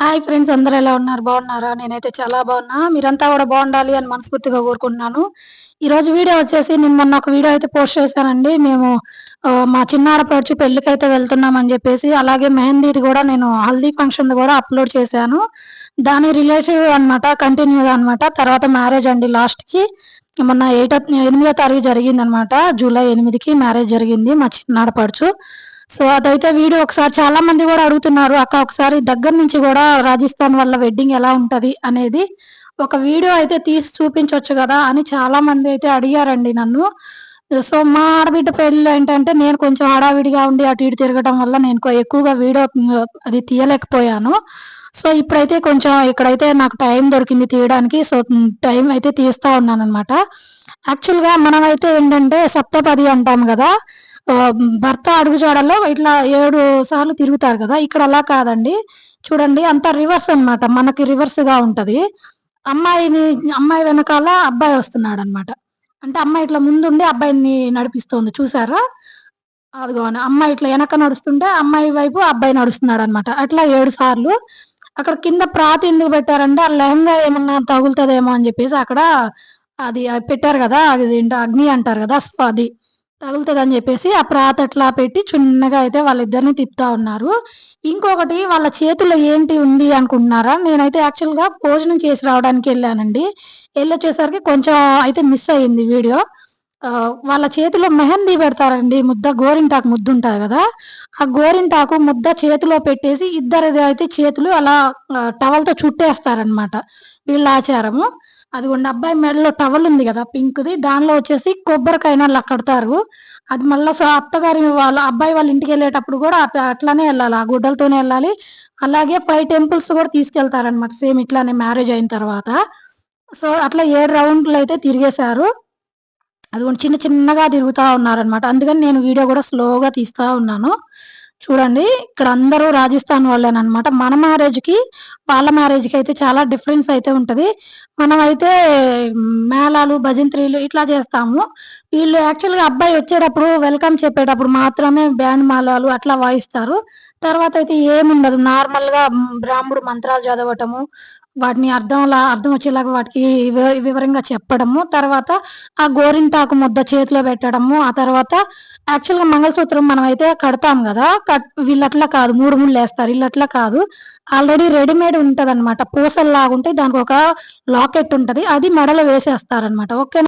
Hi friends, అందరూ ఎలా ఉన్నారు? బాగున్నారా? నేనైతే చాలా బాగున్నా. మీరంతా కూడా బాగుండాలి అని మనస్ఫూర్తిగా కోరుకుంటున్నాను. ఈరోజు వీడియో వచ్చేసి నేను మొన్న ఒక వీడియో అయితే పోస్ట్ చేశానండి. మేము మా చిన్నాడపడుచు పెళ్ళికైతే వెళ్తున్నామని చెప్పేసి, అలాగే మెహందీది కూడా నేను హల్దీ ఫంక్షన్‌ది కూడా అప్లోడ్ చేశాను. దాని రిలేటివ్ అన్నమాట. కంటిన్యూగా అన్నమాట. తర్వాత మ్యారేజ్ అండి లాస్ట్‌కి. మొన్న 8వ తారీఖు జరిగిందన్నమాట. జూలై 8కి మ్యారేజ్ జరిగింది మా చిన్నాడపడుచు. సో, అదైతే వీడియో ఒకసారి చాలా మంది గూడా అడుగుతున్నారు. అక్క ఒకసారి దగ్గర నుంచి గూడా రాజస్థాన్ వాళ్ళ వెడ్డింగ్ ఎలా ఉంటది అనేది ఒక వీడియో అయితే తీసి చూపించొచ్చు గదా! అని చాలా మంది అయితే అడిగారండి నన్ను. సో, మా ఆడబిడ్డ పెళ్ళిలో ఏంటంటే నేను కొంచెం హడావిడిగా ఉండి అటు ఇటు తిరగటం వల్ల నేను ఎక్కువగా వీడియో అది తీయలేకపోయాను. సో, ఇప్పుడైతే కొంచెం ఇక్కడైతే నాకు టైం దొరికింది తీయడానికి. సో, టైం అయితే తీస్తా ఉన్నాననమాట. యాక్చువల్‌గా మనమైతే ఏంటంటే సప్తపది అంటాం గదా! భర్త అడుగుజాడల్లో ఇట్లా 7 సార్లు తిరుగుతారు గదా! ఇక్కడ అలా కాదండి. చూడండి అంతా రివర్స్ అన్నమాట. మనకి రివర్స్‌గా ఉంటది. అమ్మాయిని అమ్మాయి వెనకాల అబ్బాయి వస్తున్నాడన్నమాట. అంటే అమ్మాయి ఇట్లా ముందుండి అబ్బాయిని నడిపిస్తోంది చూసారా? అదిగోండి అమ్మాయి ఇట్లా ఎనక నడుస్తుంటే అమ్మాయి వైపు అబ్బాయి నడుస్తున్నాడన్నమాట. అట్లా 7 సార్లు. అక్కడ కింద ప్రాతి ఎందుకు పెట్టారంటే, ఆ లెహంగా ఏమన్నా తగులుతదేమో అని జెప్పేసి అక్కడ అది పెట్టారు గదా! అదేంటో అగ్ని అంటారు గదా! సో, అది తగులుతదని జెప్పేసి ఆ ప్రాతట్లా పెట్టి చిన్నగా అయితే వాళ్ళిద్దరిని తిప్పుతా ఉన్నారు. ఇంకొకటి వాళ్ళ చేతుల్లో ఏంటి ఉంది అనుకుంటున్నారా? నేనైతే యాక్చువల్‌గా భోజనం చేసి రావడానికెళ్ళానండి. ఎళ్ళొచ్చేసరికి కొంచెం అయితే మిస్ అయింది వీడియో. వాళ్ళ చేతిలో మెహందీ పెడతారండి. గోరింటాకు ముద్దుంటది గదా! ఆ గోరింటాకు ముద్ద చేతిలో పెట్టేసి ఇద్దరిది అయితే చేతులు అలా టవల్‌తో చుట్టేస్తారనమాట. వీళ్ళ ఆచారము. అదిగోండి అబ్బాయి మెడలో టవల్ ఉంది గదా! పింక్‌ది. దానిలో వచ్చేసి కొబ్బరికాయనలా కడతారు. అది మళ్ళా అత్తగారి వాళ్ళ అబ్బాయి వాళ్ళ ఇంటికెళ్ళేటప్పుడు గూడా అట్లనే ఎళ్ళాలి. ఆ గుడ్డలతోనే ఎళ్ళాలి. అలాగే 5 టెంపుల్స్ కూడా తీసుకెళ్తారనమాట. సేమ్ ఇట్లానే మ్యారేజ్ అయిన తర్వాత. సో, అట్లా 7 రౌండ్‌లయితే తిరిగేశారు. అదిగోండి చిన్న చిన్నగా తిరుగుతా ఉన్నారనమాట. అందుకని నేను వీడియో గూడా స్లోగా తీస్తా ఉన్నాను. చూడండి ఇక్కడ అందరూ రాజస్థాన్ వాళ్ళేననమాట. మన మ్యారేజ్‌కి, వాళ్ళ మ్యారేజ్‌కి అయితే చాలా డిఫరెన్స్ అయితే ఉంటది. మనమైతే మేళాలు, భజంత్రీలు ఇట్లా చేస్తాము. వీళ్ళు యాక్చువల్‌గా అబ్బాయి వచ్చేటప్పుడు వెల్కమ్ చెప్పేటప్పుడు మాత్రమే బ్యాండ్ మేళాలు అట్లా వాయిస్తారు. తర్వాతయితే ఏముండదు. నార్మల్‌గా బ్రాహ్ముడు మంత్రాలు చదవటము, వాటిని అర్థం వచ్చేలాగా వాటికి వివరంగా చెప్పడము. తర్వాత ఆ గోరింటాకు ముద్ద చేతిలో పెట్టడము. ఆ తర్వాత యాక్చువల్‌గా మంగళసూత్రం మనమైతే కడతాం గదా! వీళ్ళట్లా కాదు. 3 ముళ్ళేస్తారు. ఈళ్ళట్లా కాదు. ఆల్రెడీ రెడీమేడ్ ఉంటదనమాట. పూసల్లాగుంటాయి. దానికొక లాకెట్ ఉంటది. అది మెడలో వేసేస్తారనమాట. ఓకేనా?